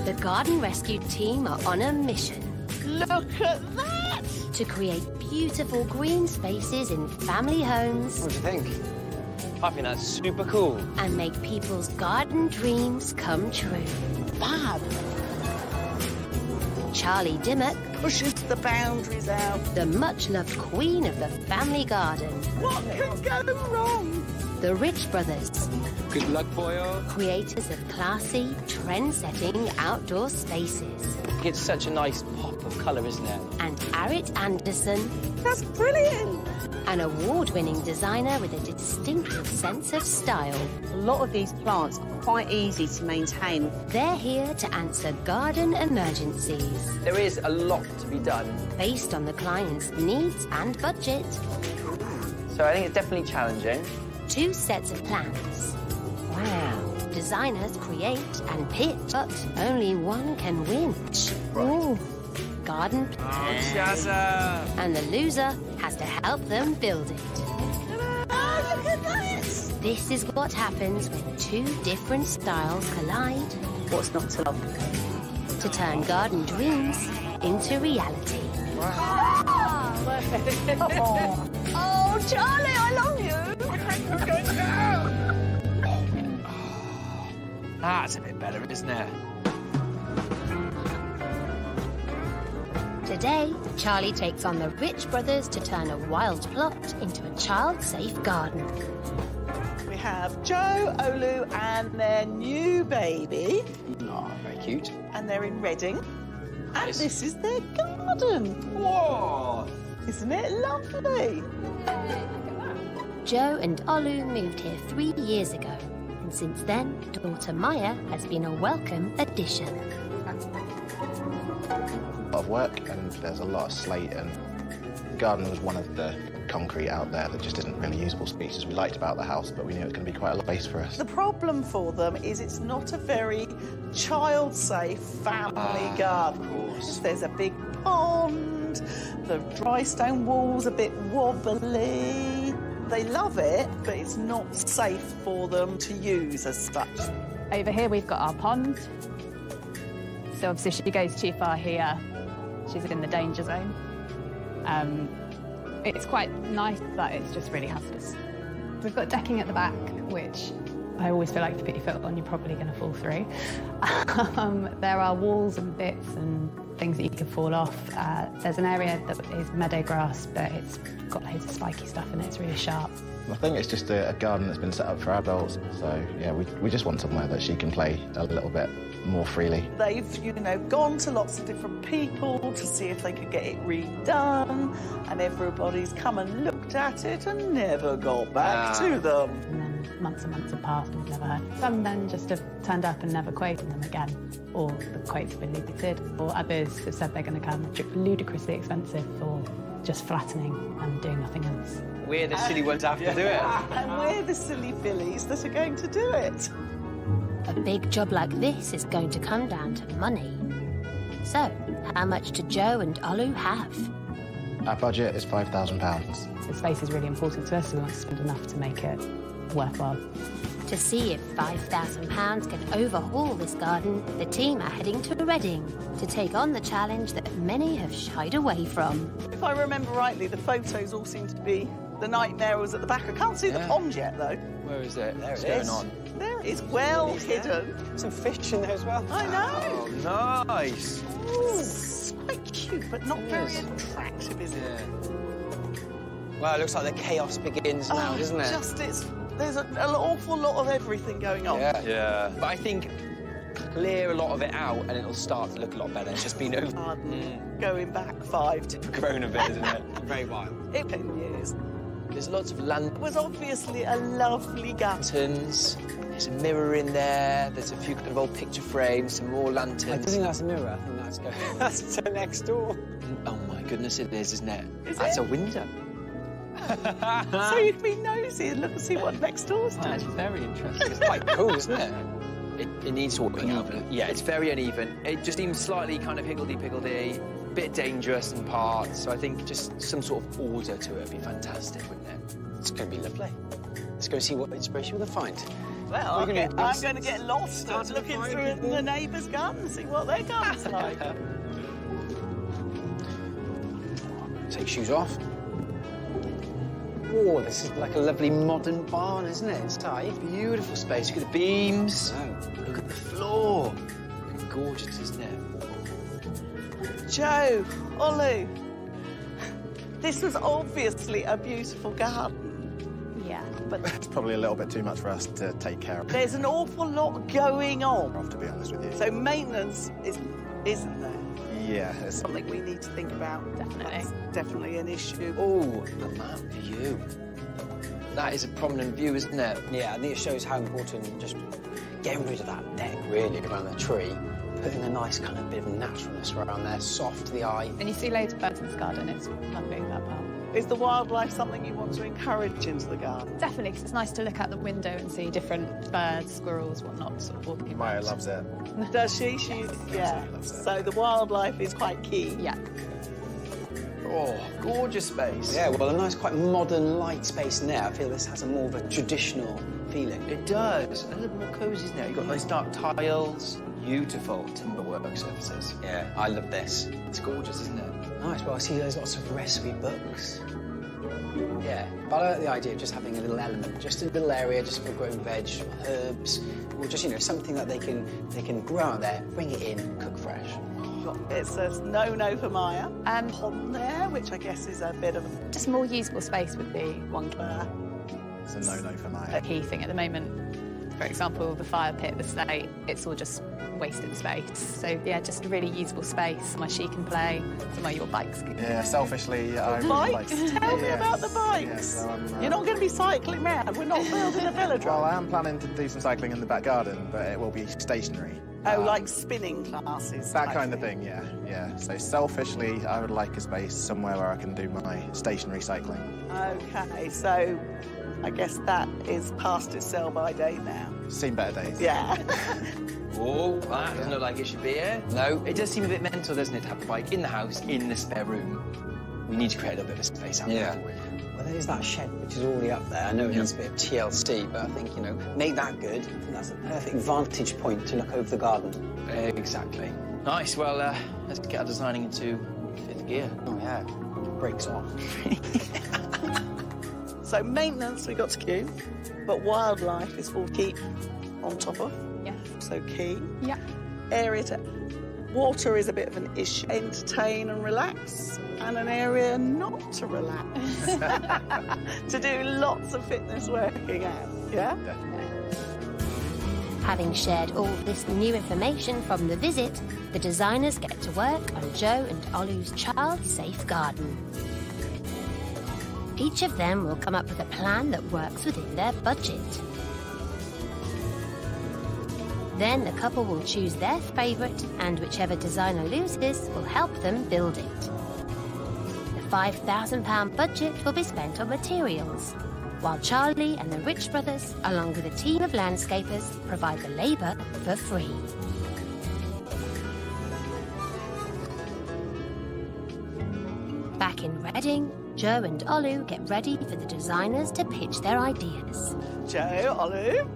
The garden rescue team are on a mission. Look at that! To create beautiful green spaces in family homes. What do you think? I think that's super cool. And make people's garden dreams come true. Fab! Charlie Dimmock Pushes the boundaries out. the much-loved queen of the family garden. What could go wrong? The Rich Brothers, Good luck, boyo. creators of classy, trend-setting outdoor spaces. It's such a nice pop of colour, isn't it? And Arit Anderson, That's brilliant! an award-winning designer with a distinctive sense of style. A lot of these plants are quite easy to maintain. They're here to answer garden emergencies There is a lot to be done. based on the client's needs and budget. So I think it's definitely challenging. 2 sets of plans. Wow. Designers create and pitch, but only one can win. Ooh. Garden Jazza! and the loser has to help them build it. Oh, look at this! This is what happens when 2 different styles collide What's not to love? to turn garden dreams into reality. Oh, Charlie, I love you! That's a bit better, isn't it? Today, Charlie takes on the Rich Brothers to turn a wild plot into a child-safe garden. We have Joe, Olu, and their new baby, Oh, very cute. and they're in Reading. And Nice. this is their garden. Whoa! Isn't it lovely? Joe and Olu moved here 3 years ago, and since then, daughter Maya has been a welcome addition. A lot of work and there's a lot of slate, and the garden was one of the concrete out there that just isn't really usable species we liked about the house, but we knew it was going to be quite a lot of space for us. The problem for them is it's not a very child-safe family garden. Of course. There's a big pond, the dry stone wall's a bit wobbly. They love it, but it's not safe for them to use as such. Over here we've got our pond. So obviously if she goes too far here, she's in the danger zone. It's quite nice, but it's just really hazardous. We've got decking at the back, which I always feel like if you put your foot on, you're probably going to fall through. There are walls and bits and things that you can fall off. There's an area that is meadow grass, but it's got loads of spiky stuff in it. It's really sharp. I think it's just a garden that's been set up for adults, so yeah, we just want somewhere that she can play a little bit more freely. They've, gone to lots of different people to see if they could get it redone, and everybody's come and looked at it and never got back to them. And then months and months have passed and we've never heard. Some then just have turned up and never quoted them again, or the quotes have been deleted, or others have said they're going to come ludicrously expensive for just flattening and doing nothing else. We're the silly ones that have to do it. And we're the silly fillies that are going to do it. A big job like this is going to come down to money. So, how much do Joe and Olu have? Our budget is £5,000. The space is really important to us, so we want to spend enough to make it worthwhile. To see if £5,000 can overhaul this garden, the team are heading to Reading to take on the challenge that many have shied away from. If I remember rightly, the photos all seem to be the nightmare was at the back. I can't see the pond yet, though. Where is it? There What's it going is. on? There it is, well hidden. Some fish in there as well. I know. Oh, nice. Ooh, it's quite cute, but not very attractive, is it? Yeah. Well, it looks like the chaos begins now, doesn't it? There's an awful lot of everything going on. Yeah. But I think clear a lot of it out and it'll start to look a lot better. It's just been over. Going back 5 to Grown a bit, isn't it? Very wild. 10 years. There's lots of It was obviously a lovely garden. lanterns. There's a mirror in there. There's a few kind of old picture frames, some more lanterns. I don't think that's a mirror. I think that's that's the next door. Oh my goodness, it is, isn't it? Is That's it? a window. So you can be nosy and look and see what next door's doing. That's very interesting. It's quite cool, isn't it? It needs sorting out. Yeah, it's very uneven. It just seems slightly kind of higgledy-piggledy, bit dangerous in parts. So I think just some sort of order to it would be fantastic, wouldn't it? It's going to be lovely. Let's go see what inspiration we'll find. Well, We're gonna I'm going to get lost start looking to through find people. the neighbours' gardens, see what their gardens like. Take shoes off. Oh, this is like a lovely modern barn, isn't it, inside? Beautiful space. Look at the beams. Oh. Look at the floor. Gorgeous, isn't it? Joe, Olu, this was obviously a beautiful garden, Yeah. but It's probably a little bit too much for us to take care of, there's an awful lot going on. to be honest with you. So maintenance isn't there? Yeah, it's Something we need to think about. Definitely. That's definitely an issue. Oh, the map view. That is a prominent view, isn't it? Yeah, I think it shows how important just getting rid of that deck, really, around the tree, putting a nice kind of bit of naturalness around there, soft to the eye. And you see loads of birds in this garden. It's lovely, that part. Is the wildlife something you want to encourage into the garden? Definitely, because it's nice to look out the window and see different birds, squirrels, whatnot, sort of walking Maya around. loves it. Does she? Yeah. loves it. So the wildlife is quite key. Yeah. Oh, gorgeous space. Yeah, well, a nice, quite modern, light space in there. I feel this has a more of a traditional feeling. It does. A little more cosy, isn't it? You've got nice dark tiles, beautiful timberwork surfaces. Yeah, I love this. It's gorgeous, isn't it? Nice. Well, I see there's lots of recipe books. Yeah, but I like the idea of just having a little element, just a little area just for growing veg, herbs, or just, you know, something that they can grow out there, bring it in, cook fresh. It says no for Maya. Um, Pond there, which I guess is a bit of Just more usable space would be one It's a no-no for Maya. key thing at the moment. For example, the fire pit at the estate, it's all just wasted space. So, yeah, just a really usable space, somewhere she can play, somewhere your bikes can Yeah, selfishly, I really bikes. like... Tell me Yes. about the bikes. Yes, so I'm, You're not going to be cycling round. We're not building a village. Well, I am planning to do some cycling in the back garden, but it will be stationary. Oh, like spinning classes. That type kind of thing, yeah. So selfishly, I would like a space somewhere where I can do my stationary cycling. Okay, so I guess that is past its sell-by date now. Seen better days. Yeah. Oh, that doesn't look like it should be here. No, it does seem a bit mental, doesn't it, to have the bike in the house, in the spare room. We need to create a little bit of space out there. Well, there's that shed which is already up there. I know it needs a bit of TLC, but I think, you know, make that good. I think that's a perfect vantage point to look over the garden. Exactly. Nice. Well, let's get our designing into fifth gear. Oh, yeah. Brakes on. So maintenance we got to queue, but wildlife is all keep on top of. Yeah. So key. Yeah. Area to... Water is a bit of an issue. Entertain and relax, and an area not to relax. To do lots of fitness working out, yeah? Having shared all this new information from the visit, the designers get to work on Joe and Olu's child-safe garden. Each of them will come up with a plan that works within their budget. Then the couple will choose their favourite, and whichever designer loses will help them build it. The £5,000 budget will be spent on materials, while Charlie and the Rich brothers, along with a team of landscapers, provide the labour for free. Back in Reading, Joe and Olu get ready for the designers to pitch their ideas. Joe, Olu.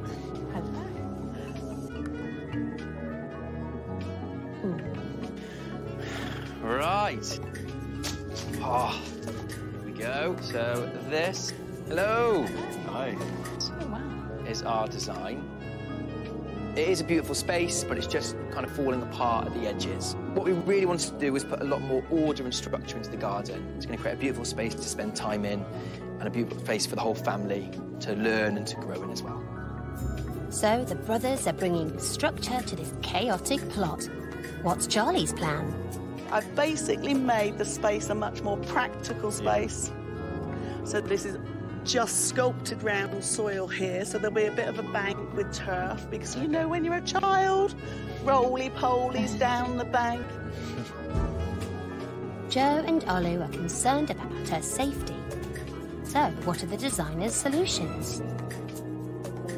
Right. Oh, here we go. So this, hello. Hi. Oh, wow. Is our design. It is a beautiful space, but it's just kind of falling apart at the edges. What we really wanted to do was put a lot more order and structure into the garden. It's going to create a beautiful space to spend time in, and a beautiful space for the whole family to learn and to grow in as well. So the brothers are bringing structure to this chaotic plot. What's Charlie's plan? I've basically made the space a much more practical space. So this is just sculpted round soil here, so there'll be a bit of a bank with turf, because you know when you're a child, roly-polies down the bank. Joe and Olu are concerned about her safety. So what are the designers' solutions?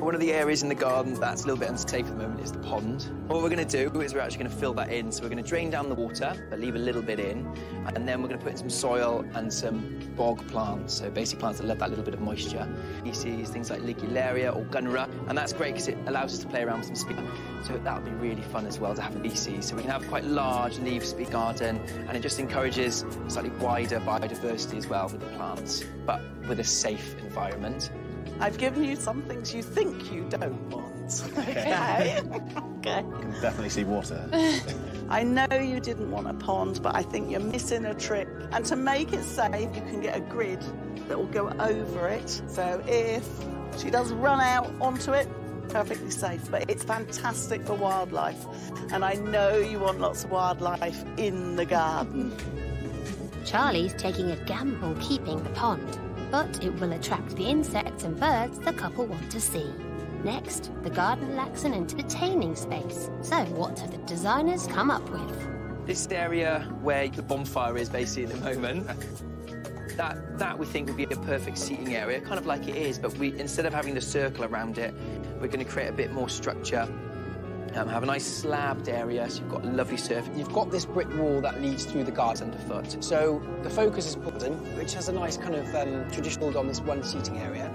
One of the areas in the garden that's a little bit unsafe at the moment is the pond. What we're going to do is we're actually going to fill that in. So we're going to drain down the water, but leave a little bit in. And then we're going to put in some soil and some bog plants. So basic plants that love that little bit of moisture. Species, things like Ligularia or Gunra. And that's great because it allows us to play around with some species. So that'll be really fun as well to have a species. So we can have quite large leaf garden, and it just encourages slightly wider biodiversity as well with the plants, but with a safe environment. I've given you some things you think you don't want. Okay. Okay. You can definitely see water. I know you didn't want a pond, but I think you're missing a trick. And to make it safe, you can get a grid that will go over it. So if she does run out onto it, perfectly safe. But it's fantastic for wildlife. And I know you want lots of wildlife in the garden. Charlie's taking a gamble keeping the pond, but it will attract the insects and birds the couple want to see. Next, the garden lacks an entertaining space. So what have the designers come up with? This area where the bonfire is basically at the moment, that we think would be a perfect seating area, kind of like it is, but instead of having the circle around it, we're going to create a bit more structure. Have a nice slabbed area, so you've got a lovely surface. You've got this brick wall that leads through the garden underfoot. So the focus is wooden, which has a nice kind of traditional on this one seating area.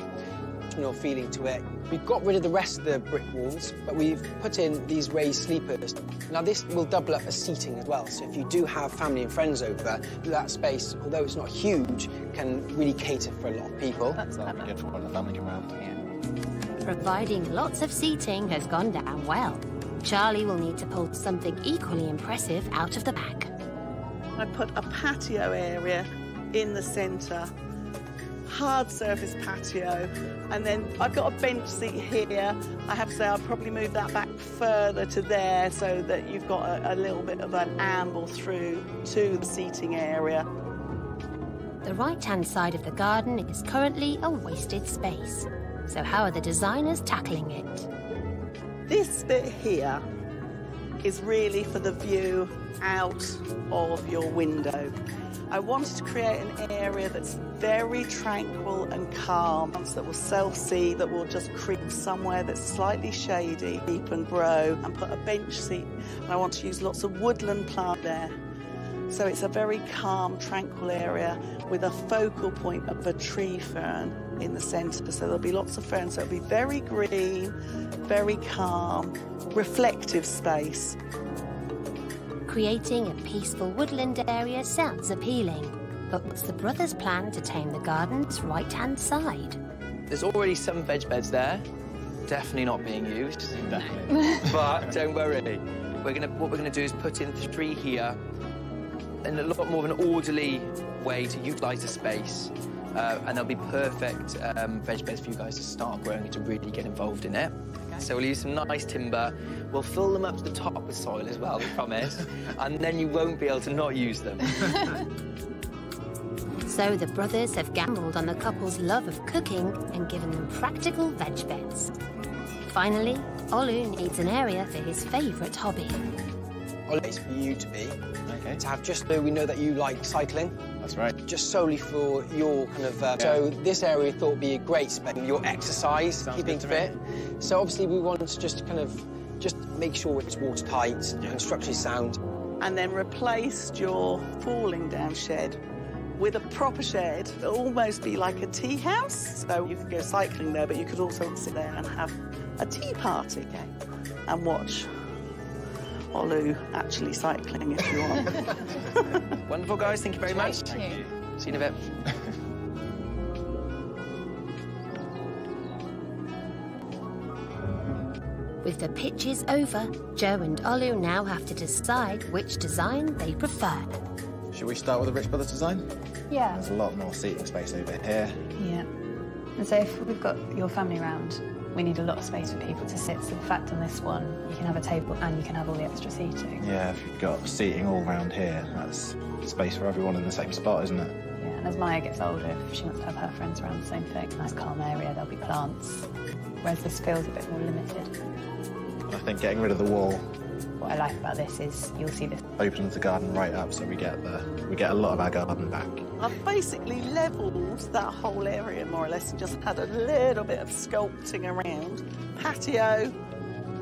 Traditional feeling to it. We've got rid of the rest of the brick walls, but we've put in these raised sleepers. Now this will double up as seating as well. So if you do have family and friends over, that space, although it's not huge, can really cater for a lot of people. That's good for when the family come round. Yeah. Providing lots of seating has gone down well. Charlie will need to pull something equally impressive out of the bag. I put a patio area in the centre, hard surface patio, and then I've got a bench seat here. I have to say I'll probably move that back further to there so that you've got a little bit of an amble through to the seating area. The right-hand side of the garden is currently a wasted space. So how are the designers tackling it? This bit here is really for the view out of your window. I wanted to create an area that's very tranquil and calm, that will self-see, that will just creep somewhere that's slightly shady, deep and grow, and put a bench seat. And I want to use lots of woodland plant there. So it's a very calm, tranquil area with a focal point of a tree fern in the centre. So there'll be lots of ferns. So it'll be very green, very calm, reflective space. Creating a peaceful woodland area sounds appealing. But what's the brothers' plan to tame the garden's right-hand side? There's already some veg beds there, definitely not being used. Definitely. But don't worry. What we're gonna do is put in 3 here, in a lot more of an orderly way to utilise the space. And they'll be perfect veg beds for you guys to start growing and to really get involved in it. Okay. So we'll use some nice timber. We'll fill them up to the top with soil as well, we promise. And then you won't be able to not use them. So the brothers have gambled on the couple's love of cooking and given them practical veg beds. Finally, Olu needs an area for his favourite hobby. It's for you to be. Okay. To have just we know that you like cycling. That's right. Just solely for your kind of... So this area thought would be a great space. Your exercise, Sounds keeping fit. So obviously we want to just kind of make sure it's watertight and structurally sound. And then replaced your falling down shed with a proper shed. It'll almost be like a tea house. So you could go cycling there, but you could also sit there and have a tea party and watch Olu actually cycling if you want. Wonderful, guys. Thank you very much. Thank you. See you in a bit. With the pitches over, Joe and Olu now have to decide which design they prefer. Should we start with the Rich Brothers design? Yeah. There's a lot more seating space over here. Yeah. And so if we've got your family round, we need a lot of space for people to sit. So the fact on this one, you can have a table and you can have all the extra seating. Yeah, if you've got seating all around here, that's space for everyone in the same spot, isn't it? Yeah, and as Maya gets older, if she wants to have her friends around the same thing, nice calm area, there'll be plants. Whereas this feels a bit more limited. I think getting rid of the wall What I like about this is you'll see this. Opens the garden right up, so we get a lot of our garden back. I've basically levelled that whole area more or less and just had a little bit of sculpting around. Patio,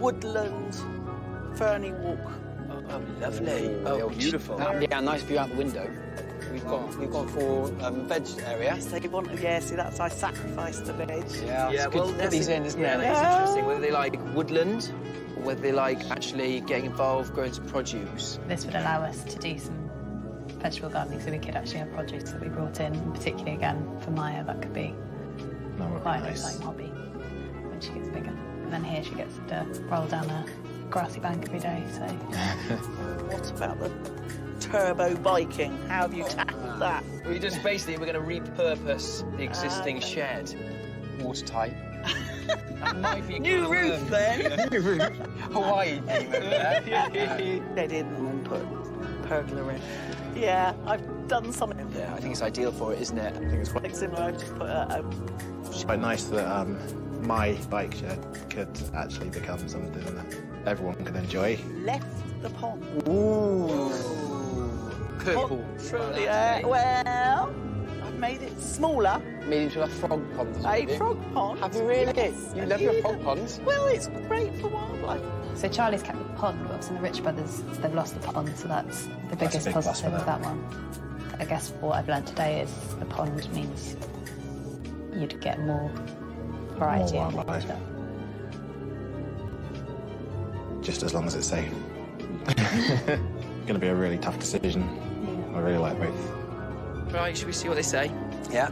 woodland, ferny walk. Oh, lovely. Oh, beautiful. Yeah, nice view out the window. We've got 4 veg area. So you want, yeah, see, that's I sacrificed the veg. Yeah, it's good to put these in, isn't Yeah, it? that's interesting. Whether they like woodland, or whether they like actually getting involved, growing some produce. This would allow us to do some vegetable gardening, so we could actually have produce that we brought in, and particularly again for Maya, that could be quite an exciting hobby when she gets bigger. And then here she gets to roll down a grassy bank every day, so. What about the turbo biking? How have you tackled that? We just basically, we're going to repurpose the existing shed. Watertight. That might be a New roof then. New roof. Hawaii theme over there. They didn't and put pergola in. Yeah, I've done something. Yeah, I think it's ideal for it, isn't it? I think it's quite Like similar, I've just put It's quite nice that my bike shed could actually become something that everyone can enjoy. left the pond. Ooh. purple. Yeah, well, I've made it smaller. Made into a frog pond. A frog pond. Have you really? Yes, You I love your did. frog ponds? Well, it's great for wildlife. So Charlie's kept the pond, but obviously the Rich brothers, they've lost the pond, so that's the biggest a big plus positive for of that one. I guess what I've learned today is the pond means you'd get more variety More of wildlife. stuff. Just as long as it's safe. Going to be a really tough decision. I really like both. Right, should we see what they say? Yeah.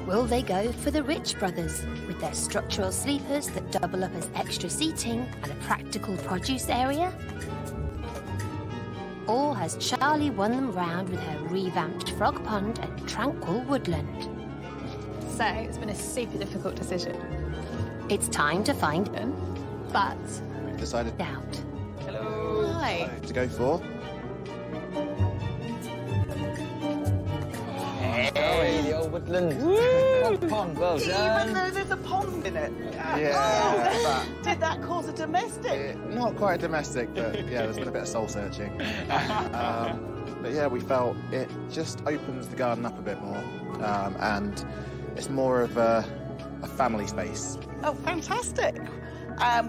Will they go for the Rich brothers with their structural sleepers that double up as extra seating and a practical produce area? Or has Charlie won them round with her revamped frog pond and tranquil woodland? So it's been a super difficult decision, It's time to find them but We've decided out. hi. to go for. Hey, the old woodland. Frog pond, well Even done. though there's a pond in it. Yeah, Did that cause a domestic? not quite domestic, but yeah, there's been a bit of soul searching. But yeah, we felt it just opens the garden up a bit more, and it's more of a family space. Oh, fantastic.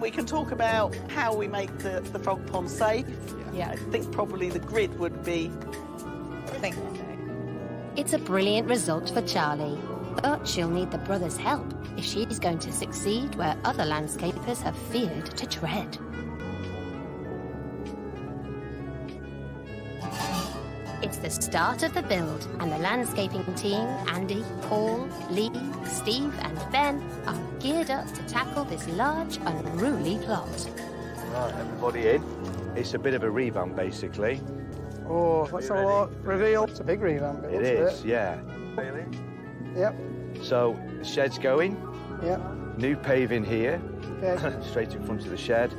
We can talk about how we make the frog pond safe. Yeah. I think probably the grid would be. I think so. It's a brilliant result for Charlie, but she'll need the brothers' help if she's going to succeed where other landscapers have feared to tread. It's the start of the build, and the landscaping team, Andy, Paul, Lee, Steve and Ben, are geared up to tackle this large, unruly plot. Right, everybody in. It's a bit of a revamp, basically. Oh, what's a lot? Reveal. It's a big revamp. It is, yeah. Yep, So, the shed's going. yep. New paving here, Okay. straight in front of the shed.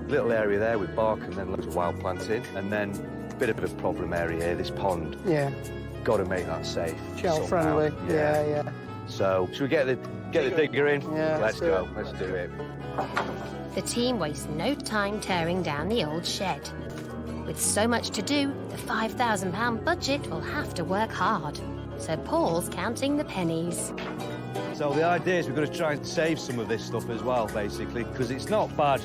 Little area there with bark and then loads of wild plants in. And then a bit of a problem area here, this pond. Yeah, Got to make that safe. shell somehow. friendly. Yeah. So, should we get the digger in? Yeah, Let's let's do go. it. Let's do it. The team wastes no time tearing down the old shed. With so much to do, the £5,000 budget will have to work hard. So Paul's counting the pennies. So the idea is we've got to try and save some of this stuff as well, basically, because it's not bad.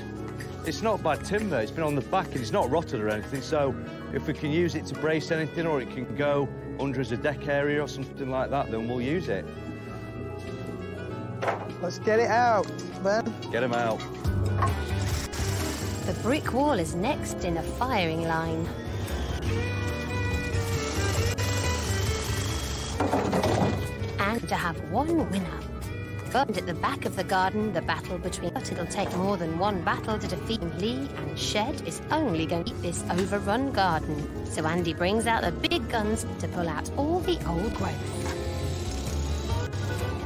It's not bad timber. It's been on the back and it's not rotted or anything. So if we can use it to brace anything, or it can go under as a deck area or something like that, then we'll use it. Let's get it out, Ben. Get them out. The brick wall is next in a firing line. And to have one winner. But at the back of the garden, the battle between... But it'll take more than one battle to defeat Lee, and Shed is only going to keep this overrun garden. So Andy brings out the big guns to pull out all the old growth.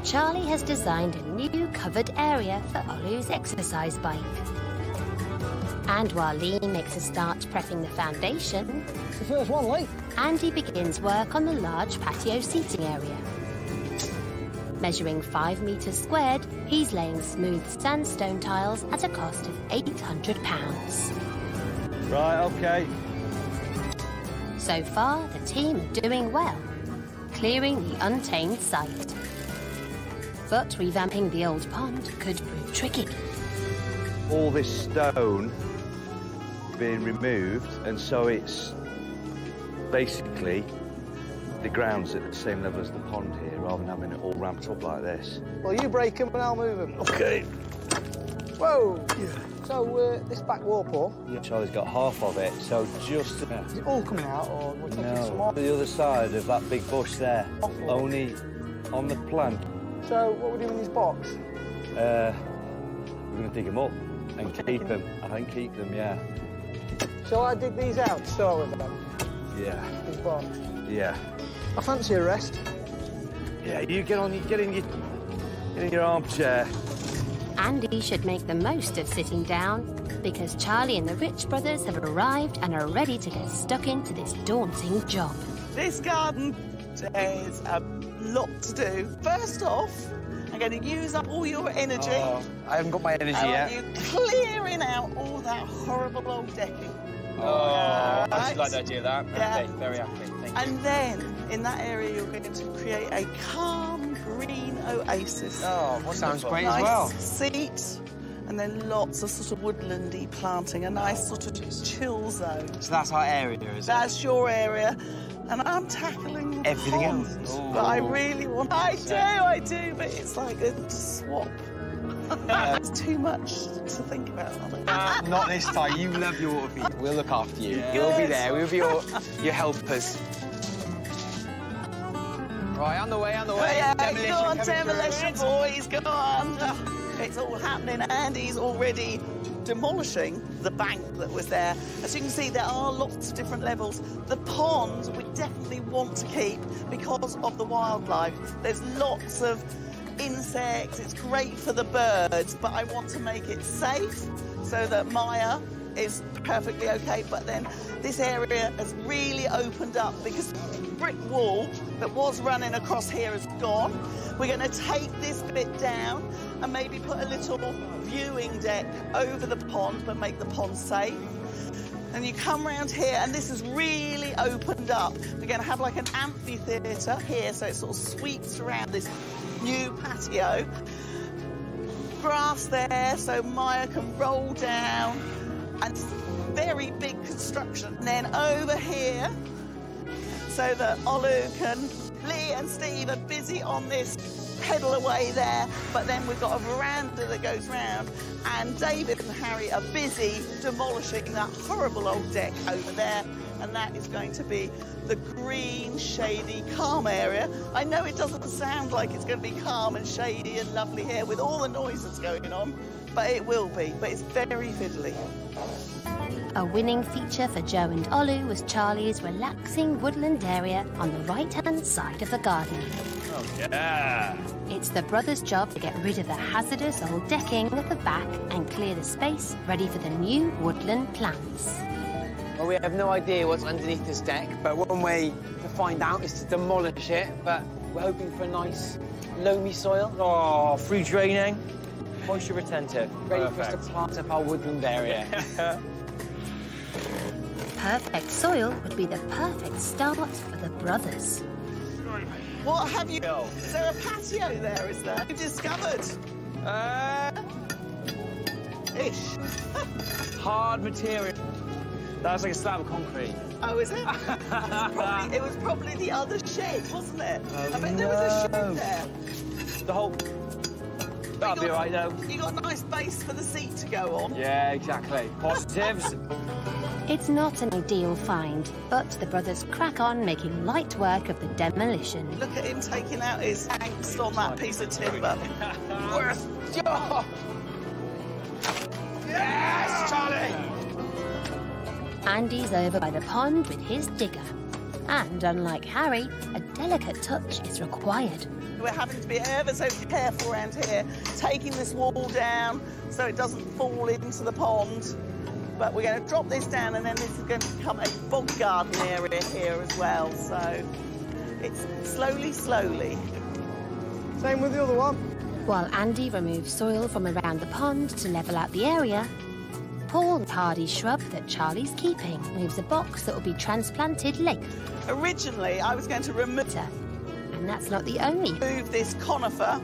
Charlie has designed a new covered area for Olu's exercise bike. And while Lee makes a start prepping the foundation, It's the first one, Lee. Andy begins work on the large patio seating area. Measuring 5 metres squared, he's laying smooth sandstone tiles at a cost of £800. Right, OK. So far, the team are doing well, clearing the untamed site. But revamping the old pond could prove tricky. All this stone being removed, and so it's basically the ground's at the same level as the pond here, rather than having it all ramped up like this. Well, you break them and I'll move them. OK. Whoa! Yeah. So, this back wall, Paul? Yeah. Charlie's got half of it, so just... Is it all coming out, or we're taking some No, off? the other side of that big bush there. Awful. Only on the plant. So, what we do in this box? We're going to dig them up and keep them. I think keep them, yeah. Shall I dig these out to start with then? Yeah. This box? Yeah. I fancy a rest. Yeah, you get in your armchair. Andy should make the most of sitting down, because Charlie and the Rich brothers have arrived and are ready to get stuck into this daunting job. This garden, there's a lot to do. First off, I'm going to use up all your energy. Oh, I haven't got my energy I yet. want you clearing out all that horrible old decking. Oh, I Right. just like the idea of that. Yeah. Okay, very happy. Thank you. And then, in that area, you're going to create a calm green oasis. Oh, sounds great nice as well. seat, and then lots of sort of woodlandy planting, a nice sort of chill zone. So that's our area, is it? That's your area, and I'm tackling the Everything pond, else. but I really want... I do, but it's like a swap. It's too much to think about. Not this time. You love your water feed. We'll look after you. Yes. We'll be there. We'll be your helpers. Right, on the way, on the way. Yeah, Demolition go on, coming demolition, through. boys, go on. It's all happening. Andy's already demolishing the bank that was there. As you can see, there are lots of different levels. The pond we definitely want to keep because of the wildlife. There's lots of insects, it's great for the birds, but I want to make it safe so that Maya is perfectly okay. But then this area has really opened up because the brick wall that was running across here is gone. We're going to take this bit down and maybe put a little viewing deck over the pond, but make the pond safe. And you come round here, and this has really opened up. We're going to have like an amphitheatre here, so it sort of sweeps around this new patio. Grass there, so Maya can roll down. And very big construction. And then over here, so that Olu can... Lee and Steve are busy on this pedal away there, but then we've got a veranda that goes round, and David and Harry are busy demolishing that horrible old deck over there, and that is going to be the green, shady, calm area. I know it doesn't sound like it's going to be calm and shady and lovely here with all the noise that's going on, but it will be, but it's very fiddly. A winning feature for Joe and Olu was Charlie's relaxing woodland area on the right-hand side of the garden. Oh, yeah. It's the brothers' job to get rid of the hazardous old decking at the back and clear the space ready for the new woodland plants. Well, we have no idea what's underneath this deck, but one way to find out is to demolish it. But we're hoping for a nice, loamy soil. Oh, free draining, moisture retentive. Ready for us to plant up our woodland area. Perfect soil would be the perfect start for the brothers. What have you... Is there a patio there, is there? You discovered? Ish. Hard material. That's like a slab of concrete. Oh, is it? It was probably the other shed, wasn't it? I bet there was a shed there. The whole... That'll be all right, though. You got a nice base for the seat to go on. Yeah, exactly. Positives. It's not an ideal find, but the brothers crack on making light work of the demolition. Look at him taking out his angst on that piece of timber. Worst job! Yes, Charlie! Andy's over by the pond with his digger. And unlike Harry, a delicate touch is required. We're having to be ever so careful around here, taking this wall down so it doesn't fall into the pond. But we're going to drop this down, and then this is going to become a bog garden area here as well. So it's slowly. Same with the other one. While Andy removes soil from around the pond to level out the area, Paul, hardy shrub that Charlie's keeping, moves a box that will be transplanted later. Originally, I was going to remove And that's not the only. this conifer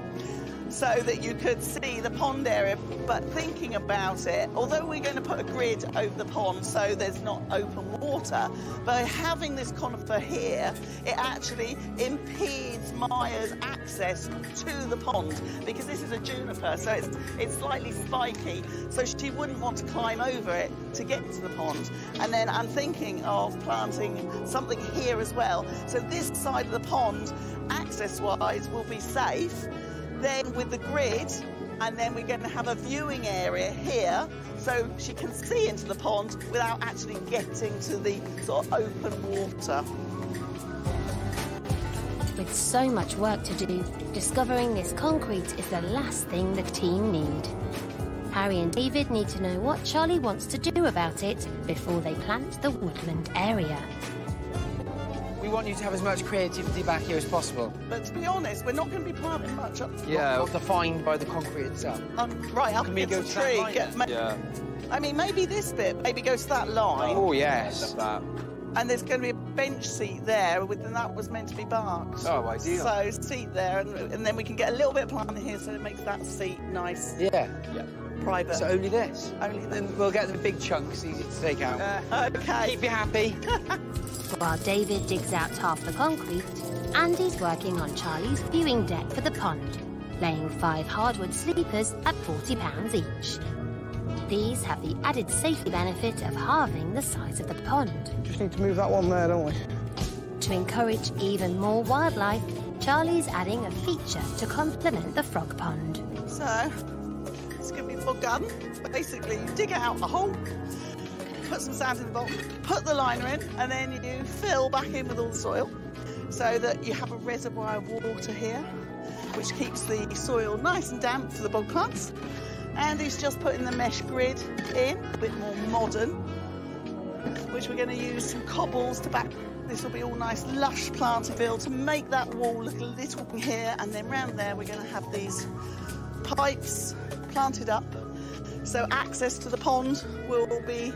so that you could see the pond area, but thinking about it, although we're going to put a grid over the pond so there's not open water, by having this conifer here, it actually impedes Maya's access to the pond, because this is a juniper, so it's slightly spiky, so she wouldn't want to climb over it to get to the pond. And then I'm thinking of planting something here as well, so this side of the pond, access-wise, will be safe. Then with the grid, and then we're going to have a viewing area here so she can see into the pond without actually getting to the sort of open water. With so much work to do, discovering this concrete is the last thing the team need. Harry and David need to know what Charlie wants to do about it before they plant the woodland area. We want you to have as much creativity back here as possible. But to be honest, we're not going to be planting much up. Not defined by the concrete itself. Right up Can we against go the to tree. that line then? I mean, maybe this bit, maybe go to that line. Oh, yes. And there's going to be a bench seat there, and that was meant to be barked. Oh, ideal. So seat there, and then we can get a little bit of planting here so it makes that seat nice. Yeah. Private. So only this? Only this. Then we'll get the big chunks, easy to take out. Okay. Keep you happy. While David digs out half the concrete, Andy's working on Charlie's viewing deck for the pond, laying 5 hardwood sleepers at £40 each. These have the added safety benefit of halving the size of the pond. Just need to move that one there, don't we? To encourage even more wildlife, Charlie's adding a feature to complement the frog pond. So, it's going to be a bog garden. Basically, you dig out a hole, put some sand in the bottom, put the liner in, and then you fill back in with all the soil so that you have a reservoir of water here, which keeps the soil nice and damp for the bog plants. Andy's just putting the mesh grid in, a bit more modern, which we're going to use some cobbles to back. This will be all nice lush planted field to make that wall look a little here, and then round there we're going to have these pipes planted up, so access to the pond will be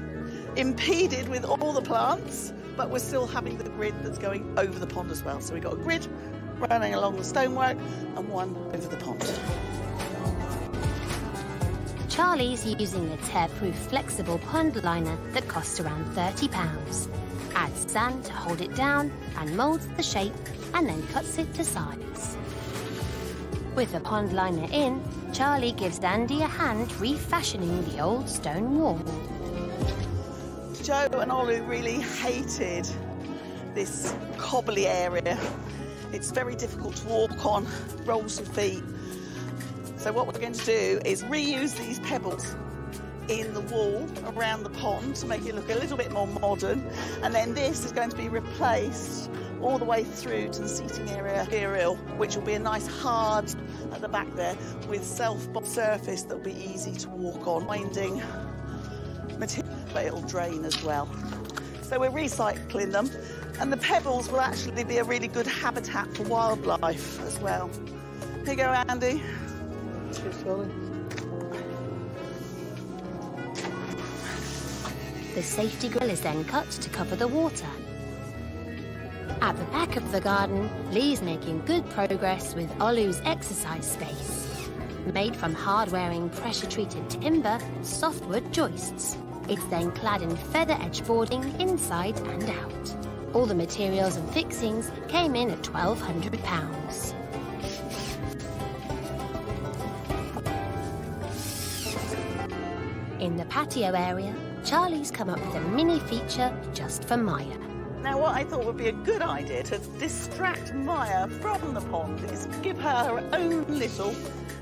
impeded with all the plants, but we're still having the grid that's going over the pond as well. So we've got a grid running along the stonework and one over the pond. Charlie's using a tear-proof flexible pond liner that costs around £30. Adds sand to hold it down and moulds the shape and then cuts it to size. With the pond liner in, Charlie gives Andy a hand refashioning the old stone wall. Joe and Ollie really hated this cobbly area. It's very difficult to walk on, rolls your feet. So what we're going to do is reuse these pebbles in the wall around the pond to make it look a little bit more modern. And then this is going to be replaced all the way through to the seating area material, which will be a nice hard at the back there with surface that will be easy to walk on. Winding material, but it'll drain as well. So we're recycling them, and the pebbles will actually be a really good habitat for wildlife as well. Here you go, Andy. Cheers, Charlie. The safety grill is then cut to cover the water. At the back of the garden, Lee's making good progress with Olu's exercise space. Made from hard-wearing pressure-treated timber, softwood joists. It's then clad in feather edge boarding inside and out. All the materials and fixings came in at £1,200. In the patio area, Charlie's come up with a mini feature just for Maya. Now, what I thought would be a good idea to distract Maya from the pond is give her her own little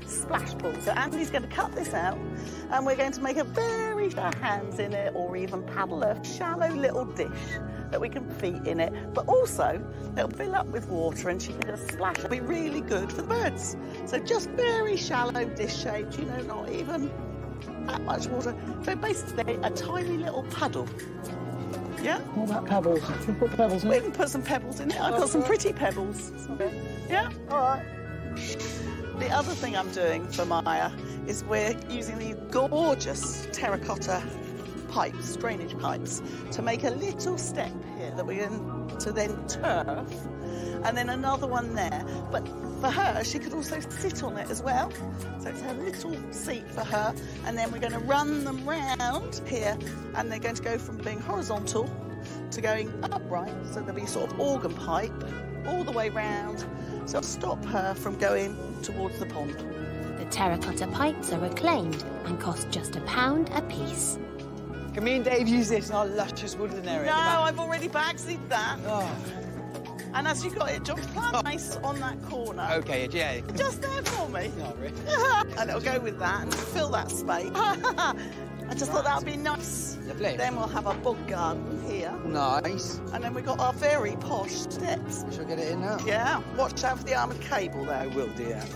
splash pool. So Andy's going to cut this out, and we're going to make a very shallow hands in it, or even paddle a shallow little dish that we can feet in it. But also, it'll fill up with water, and she can just splash. It'll be really good for the birds. So just very shallow dish shaped, you know, not even that much water. So basically, a tiny little puddle. Yeah? What about pebbles? Can we put pebbles in We it? can put some pebbles in it. I've got some pretty pebbles. Yeah? All right. The other thing I'm doing for Maya is we're using these gorgeous terracotta pipes, drainage pipes, to make a little step here that we're going to then turf, and then another one there. But for her, she could also sit on it as well. So it's a little seat for her, and then we're going to run them round here, and they're going to go from being horizontal to going upright, so there'll be sort of organ pipe all the way round, so it'll stop her from going towards the pond. The terracotta pipes are reclaimed and cost just £1 a piece. Can me and Dave use this in our luscious woodland area? No, I've already backseated that. Oh. And as you've got it, John, plant nice on that corner. Okay, yeah. Just there for me. Not really. And it'll go with that and fill that space. I just thought that would be nice. Lovely. Then we'll have our bug garden here. Nice. And then we've got our very posh steps. Shall I get it in now? Yeah. Watch out for the armoured cable there. I will do that.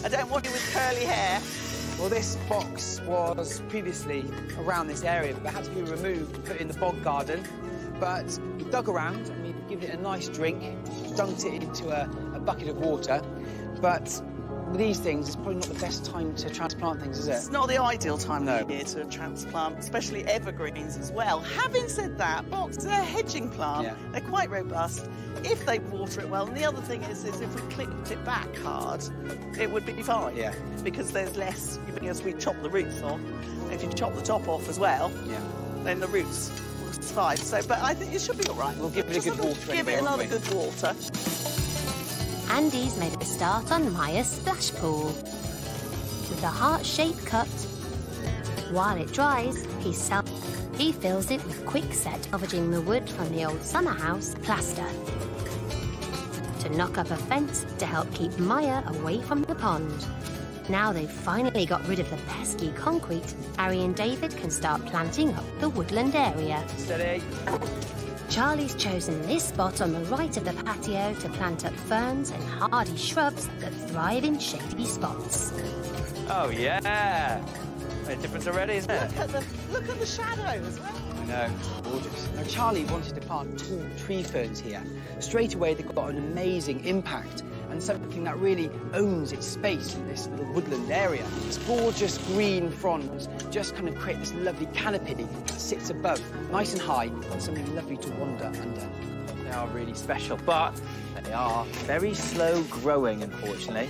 I don't want you with curly hair. Well, this box was previously around this area, but had to be removed and put in the bog garden. But we dug around and we given it a nice drink, dunked it into a bucket of water. But with these things, it's probably not the best time to transplant things, is it? It's not the ideal time of year to transplant, especially evergreens as well. Having said that, box, they're a hedging plant. Yeah. They're quite robust if they water it well. And the other thing is if we clipped it back hard, it would be fine. Yeah. Because there's less, because we chop the roots off. If you chop the top off as well, then the roots will survive. So, but I think it should be all right. We'll give it a good water. Give it another good water. Andy's made a start on Maya's splash pool with a heart-shaped cut. While it dries, he fills it with quickset, leveraging the wood from the old summer house plaster to knock up a fence to help keep Maya away from the pond. Now they've finally got rid of the pesky concrete, Harry and David can start planting up the woodland area. Steady. Charlie's chosen this spot on the right of the patio to plant up ferns and hardy shrubs that thrive in shady spots. Oh, yeah. Made a difference already, isn't it? Look at the shadow as well. I know, it's gorgeous. Now, Charlie wanted to plant tall tree ferns here. Straight away, they've got an amazing impact and something that really owns its space in this little woodland area. This gorgeous green fronds just kind of create this lovely canopy that sits above, nice and high, and something lovely to wander under. They are really special, but they are very slow growing, unfortunately.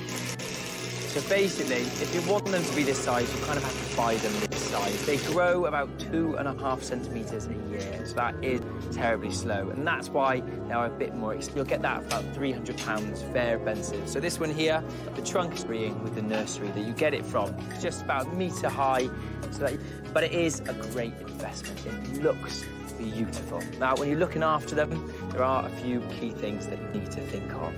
So basically, if you want them to be this size, you kind of have to buy them this size. They grow about 2.5 centimetres a year, so that is terribly slow. And that's why they are a bit more expensive. You'll get that for about £300, very expensive. So this one here, the trunk is agreeing with the nursery that you get it from. It's just about a metre high, but it is a great investment. It looks beautiful. Now, when you're looking after them, there are a few key things that you need to think of.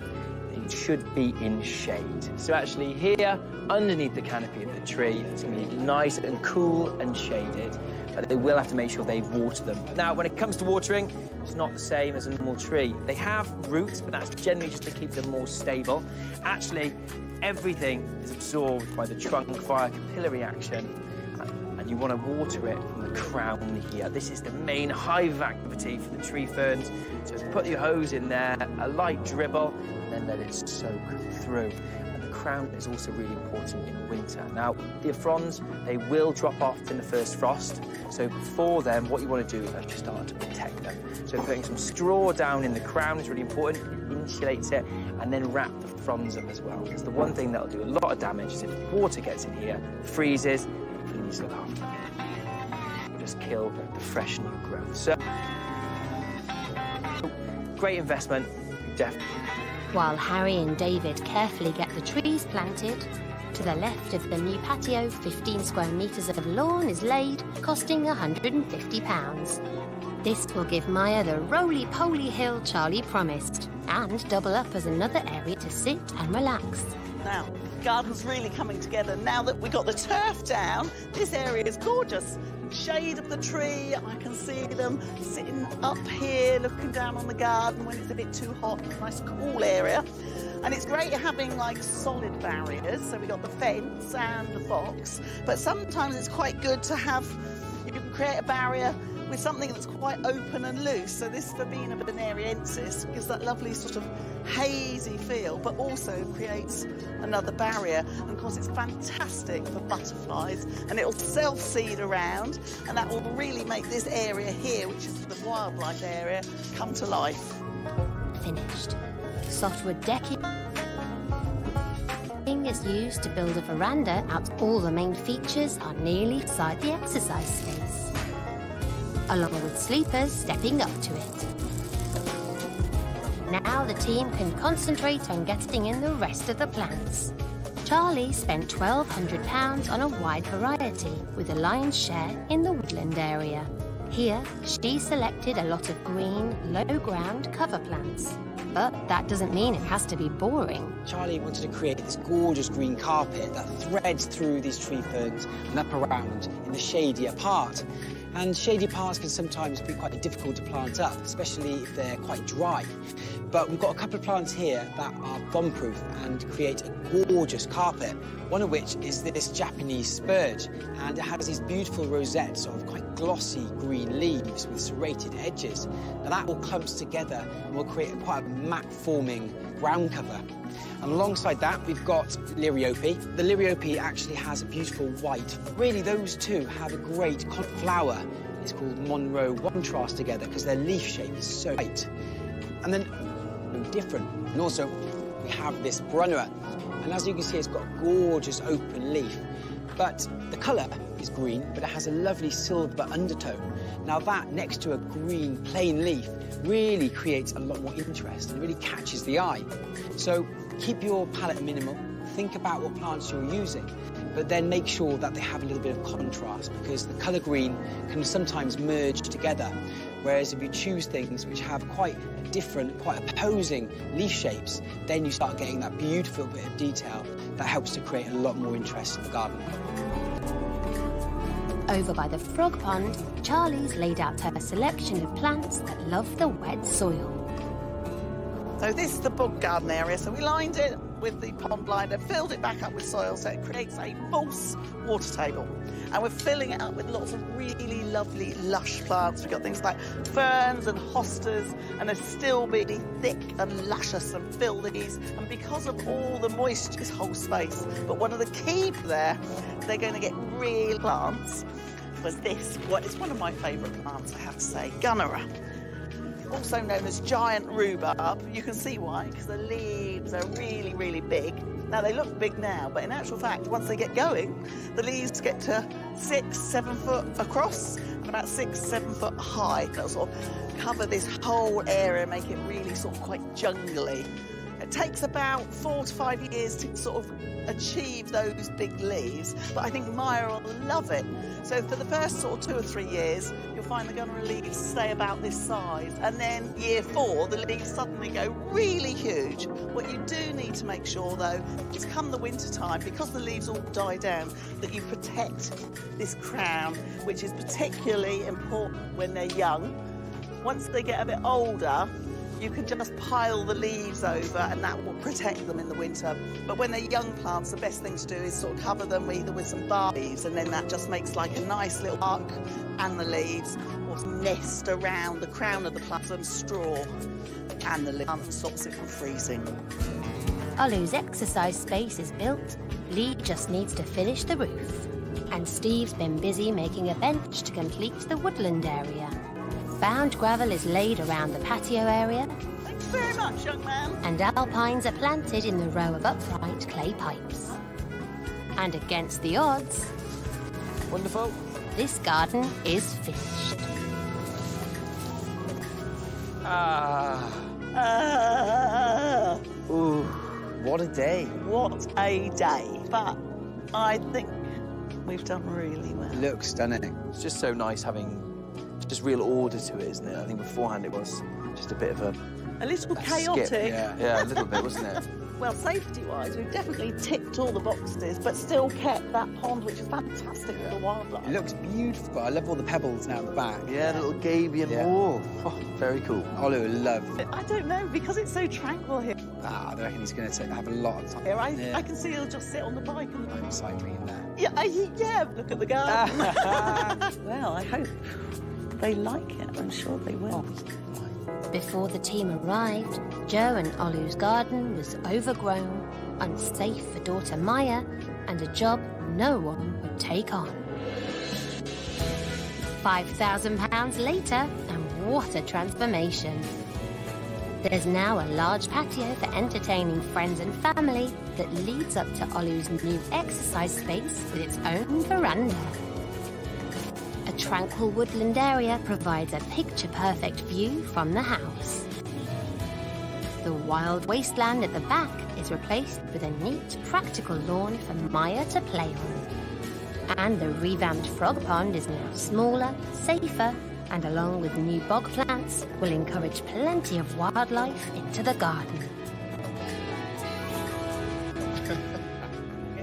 It should be in shade. So actually here, underneath the canopy of the tree, it's going to be nice and cool and shaded, but they will have to make sure they water them. Now, when it comes to watering, it's not the same as a normal tree. They have roots, but that's generally just to keep them more stable. Actually, everything is absorbed by the trunk via capillary action, and you want to water it from the crown here. This is the main hive of activity for the tree ferns. So put your hose in there, a light dribble, and then let it soak through. And the crown is also really important in winter. Now, the fronds, they will drop off in the first frost. So before then, what you want to do is actually start to protect them. So putting some straw down in the crown is really important. It insulates it, and then wrap the fronds up as well. Because the one thing that'll do a lot of damage is if water gets in here, freezes, please look after them. We'll just kill the fresh new growth. So, great investment, definitely. While Harry and David carefully get the trees planted, to the left of the new patio, 15 square metres of lawn is laid, costing £150. This will give Maya the roly-poly hill Charlie promised, and double up as another area to sit and relax. Now, the garden's really coming together. Now that we got the turf down, this area is gorgeous. Shade of the tree, I can see them sitting up here, looking down on the garden when it's a bit too hot, nice cool area. And it's great having like solid barriers, so we got the fence and the box, but sometimes it's quite good to have, if you can create a barrier with something that's quite open and loose. So this Verbena bonariensis gives that lovely sort of hazy feel, but also creates another barrier. And of course, it's fantastic for butterflies, and it'll self-seed around, and that will really make this area here, which is the wildlife area, come to life. Finished. Softwood decking is used to build a veranda out. All the main features are nearly inside the exercise space, along with sleepers stepping up to it. Now the team can concentrate on getting in the rest of the plants. Charlie spent £1,200 on a wide variety, with a lion's share in the woodland area. Here, she selected a lot of green, low-ground cover plants. But that doesn't mean it has to be boring. Charlie wanted to create this gorgeous green carpet that threads through these tree ferns and up around in the shadier part. And shady parts can sometimes be quite difficult to plant up, especially if they're quite dry. But we've got a couple of plants here that are bomb-proof and create a gorgeous carpet, one of which is this Japanese spurge, and it has these beautiful rosettes of quite glossy green leaves with serrated edges. Now that all clumps together and will create quite a mat-forming ground cover. And alongside that, we've got Liriope. The Liriope actually has a beautiful white. Really, those two have a great flower. It's called Monroe contrast together because their leaf shape is so white. And then different. And also, we have this Brunnera. And as you can see, it's got a gorgeous open leaf. But the colour is green, but it has a lovely silver undertone. Now that, next to a green plain leaf, really creates a lot more interest and really catches the eye. So keep your palette minimal, think about what plants you're using, but then make sure that they have a little bit of contrast, because the colour green can sometimes merge together. Whereas if you choose things which have quite different, quite opposing leaf shapes, then you start getting that beautiful bit of detail that helps to create a lot more interest in the garden. Over by the frog pond, Charlie's laid out her selection of plants that love the wet soil. So this is the bog garden area, so we lined it with the pond liner, filled it back up with soil so it creates a false water table. And we're filling it up with lots of really lovely lush plants. We've got things like ferns and hostas, and they're still really thick and luscious and fill these. And because of all the moisture, this whole space. But one of the key there, they're going to get real plants, was this. It's one of my favourite plants, I have to say, Gunnera. Also known as giant rhubarb. You can see why, because the leaves are really, really big. Now, they look big now, but in actual fact, once they get going, the leaves get to 6-7 foot across and about 6-7 foot high. That'll sort of cover this whole area, make it really sort of quite jungly. It takes about 4 to 5 years to sort of achieve those big leaves, but I think Maya will love it. So for the first sort of 2 or 3 years, you'll find the Gunnera leaves stay about this size, and then year 4, the leaves suddenly go really huge. What you do need to make sure, though, is come the winter time, because the leaves all die down, that you protect this crown, which is particularly important when they're young. Once they get a bit older, you can just pile the leaves over and that will protect them in the winter. But when they're young plants, the best thing to do is sort of cover them either with some bark leaves, and then that just makes like a nice little bark and the leaves, or nest around the crown of the plant, some straw, and the plant stops it from freezing. Olu's exercise space is built. Lee just needs to finish the roof. And Steve's been busy making a bench to complete the woodland area. Bound gravel is laid around the patio area. Thanks very much, young man. And alpines are planted in the row of upright clay pipes. And against the odds, Wonderful. This garden is finished. Ooh, what a day. What a day. But I think we've done really well. Looks stunning. It's just so nice having just real order to it, isn't it? I think beforehand it was just a bit of a little chaotic. Skip. Yeah, a little bit, wasn't it? Well, safety-wise, we've definitely ticked all the boxes, but still kept that pond, which is fantastic for the wildlife. It looks beautiful. I love all the pebbles now at the back. Yeah, the little Gabion wall. Oh, very cool. Olu will love it. I don't know, because it's so tranquil here. I reckon he's going to have a lot of time. Here, I can see he'll just sit on the bike and I'm cycling in there. Yeah, look at the garden. Well, I hope they like it. I'm sure they will. Before the team arrived, Joe and Olu's garden was overgrown, unsafe for daughter Maya, and a job no one would take on. £5,000 later, and what a transformation. There's now a large patio for entertaining friends and family that leads up to Olu's new exercise space with its own veranda. A tranquil woodland area provides a picture-perfect view from the house. The wild wasteland at the back is replaced with a neat, practical lawn for Maya to play on. And the revamped frog pond is now smaller, safer, and along with new bog plants, will encourage plenty of wildlife into the garden.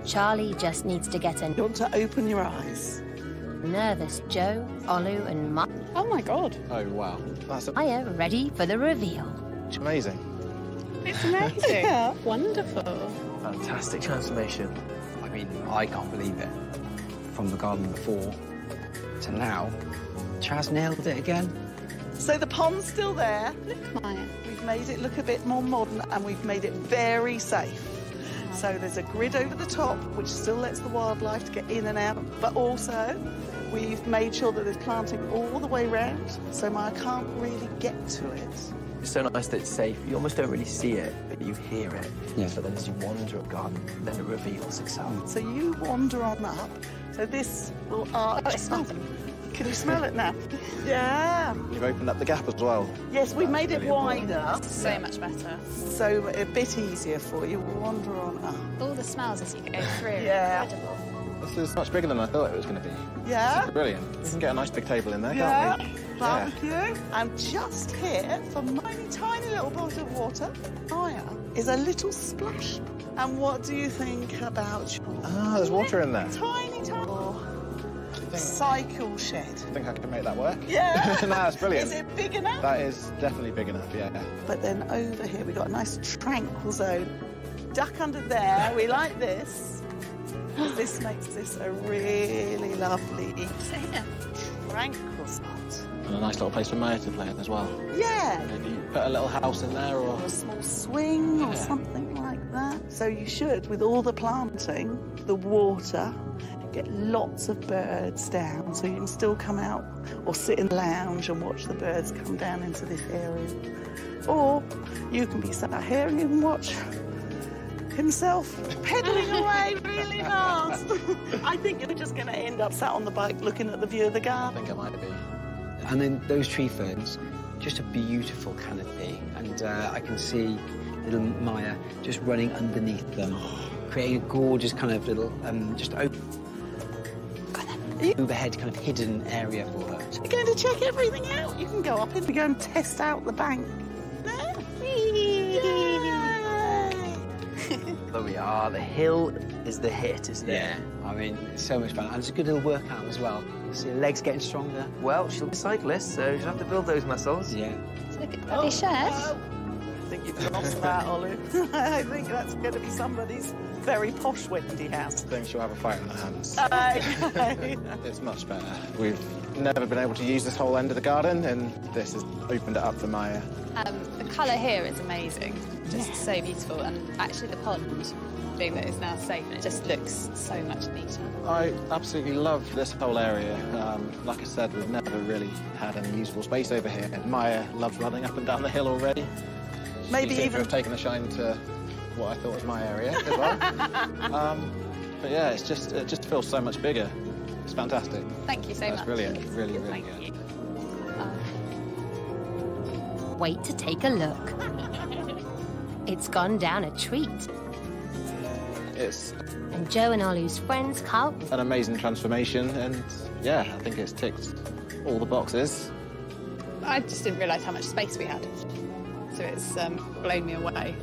Charlie just needs to get a... You want to open your eyes? Nervous Joe, Olu, and Maya. Oh my God. Oh, wow. That's Maya ready for the reveal. amazing. It's amazing. Yeah. Wonderful. Fantastic transformation. I mean, I can't believe it. From the garden before to now, Chaz nailed it again. So the pond's still there. Look, Maya. We've made it look a bit more modern and we've made it very safe. So there's a grid over the top which still lets the wildlife get in and out, but also we've made sure that there's planting all the way round, so Maya can't really get to it. It's so nice that it's safe. You almost don't really see it, but you hear it. Yeah. So then as you wander up garden, then it reveals itself. So you wander on up. So this will arch up. Can you smell it now? Yeah. You've opened up the gap as well. Yes, we've made it wider. So much better. So a bit easier for you. We'll wander on up. All the smells as you go through. Yeah. Incredible. This is much bigger than I thought it was going to be. Yeah? This is brilliant. We can get a nice big table in there, Yeah. can't we? Barbecue. And just here, for tiny little bottle of water, Maya, is a little splash. And what do you think about your There's water in there. tiny cycle shed? I think I can make that work. Yeah. No, that's brilliant. Is it big enough? That is definitely big enough, yeah. But then over here, we've got a nice tranquil zone. Duck under there. We like this. This makes this a really lovely, tranquil spot. And a nice little place for Maya to play in as well. Yeah. Maybe put a little house in there or... Or a small swing or something like that. So you should, with all the planting, the water, get lots of birds down so you can still come out or sit in the lounge and watch the birds come down into this area. Or you can be sat here and you can watch himself pedalling away really fast. I think you're just going to end up sat on the bike looking at the view of the garden. I think it might be. And then those tree ferns, just a beautiful canopy. And I can see little Maya just running underneath them, creating a gorgeous kind of little, just overhead kind of hidden area for her. You're going to check everything out. You can go up and go and test out the bank. There we are. The hill is the hit, isn't it? Yeah, I mean, it's so much fun. And it's a good little workout as well. You see her legs getting stronger. Well, she'll be a cyclist, so she'll have to build those muscles. Yeah. Look at Daddy shed. I think you've lost that, Olu. I think that's going to be somebody's very posh Wendy house. I think she'll have a fight on her hands. Okay. It's much better. We've never been able to use this whole end of the garden, and this has opened it up for Maya. The colour here is amazing. Just so beautiful. And actually the pond, being that it's now safe, and it just looks so much neater. I absolutely love this whole area. Like I said, we've never really had any usable space over here. Maya loves running up and down the hill already. Maybe She seems to even have taken a shine to what I thought was my area as well. But yeah, it just feels so much bigger. It's fantastic. Thank you so much. That's brilliant. Really, really Thank good. you. Wait to take a look. It's gone down a treat. It's And Joe and Olu's friends can't... an amazing transformation, and yeah, I think it's ticked all the boxes. I just didn't realise how much space we had. So it's blown me away.